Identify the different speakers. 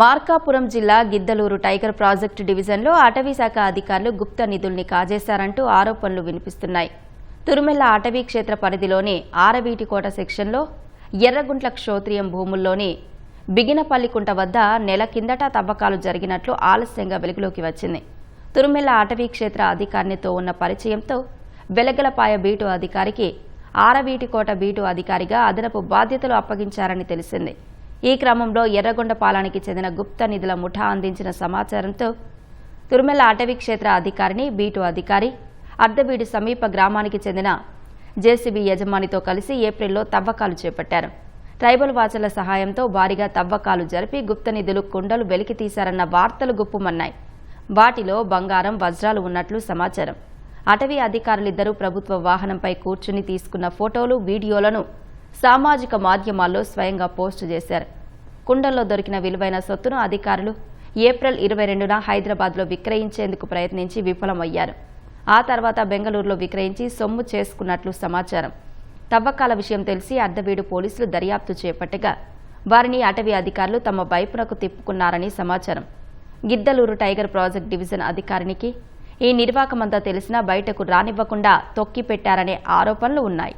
Speaker 1: మార్కాపురం జిల్లా Giddalur tiger project డివిజన్లో అటవీ శాఖ అధికారులు గుప్త నిధుల్ని కాజేశారంటూ ఆరోపణలు వినిపిస్తున్నాయి. తురుమెల్ల అటవీ క్షేత్ర పరిధిలోని ఆరవీటికోట సెక్షన్లో ఎర్రగుంట్ల క్షోత్రియం భూముల్లోని బిగినపల్లికుంట వద్ద నెల కిందట తవ్వకాలు జరిగినట్లు ఆలస్యంగా వెలుగులోకి వచ్చింది. తురుమెల్ల అటవీ క్షేత్ర అధికారినితో ఉన్న పరిచయంతో వెలగలపాయ బీటు అధికారికి ఆరవీటికోట బీటు అధికారిగా అదనపు బాధ్యతలు అప్పగించారని తెలిసింది. ఈ క్రమంలో ఎర్రగొండపాలెంకి చెందిన గుప్త నిధుల ముఠా అందించిన సమాచారంతో తురుమెల్ల అటవీ క్షేత్ర అధికారిని బీటు అధికారి అర్ధవీడి సమీప గ్రామానికి చెందిన జేసీబీ యజమానితో కలిసి ఏప్రిల్లో తవ్వకాలు చేపట్టారు. ట్రైబల్ వాచర్ల సహాయంతో భారీగా తవ్వకాలు జరిపి గుప్త నిధులు కుండలు వెలికి తీశారన్న వార్తలు గుప్పుమన్నాయి. వాటిలో బంగారం, వజ్రాలు ఉన్నట్లు సమాచారం. అటవీ అధికారులిద్దరూ ప్రభుత్వ వాహనంపై కూర్చుని తీసుకున్న ఫోటోలు, వీడియోలను సామాజిక మాధ్యమాల్లో స్వయంగా పోస్టు చేశారు. కుండల్లో దొరికిన విలువైన సొత్తును అధికారులు ఏప్రిల్ 22న హైదరాబాద్లో విక్రయించేందుకు ప్రయత్నించి విఫలమయ్యారు. ఆ తర్వాత బెంగళూరులో విక్రయించి సొమ్ము చేసుకున్నట్లు సమాచారం. తవ్వకాల విషయం తెలిసి అర్ధవీడు పోలీసులు దర్యాప్తు చేపట్టగా వారిని అటవీ అధికారులు తమ వైపునకు తిప్పుకున్నారని సమాచారం. గిద్దలూరు టైగర్ ప్రాజెక్ట్ డివిజన్ అధికారికి ఈ నిర్వాకమంతా తెలిసినా బయటకు రానివ్వకుండా తొక్కిపెట్టారనే ఆరోపణలు ఉన్నాయి.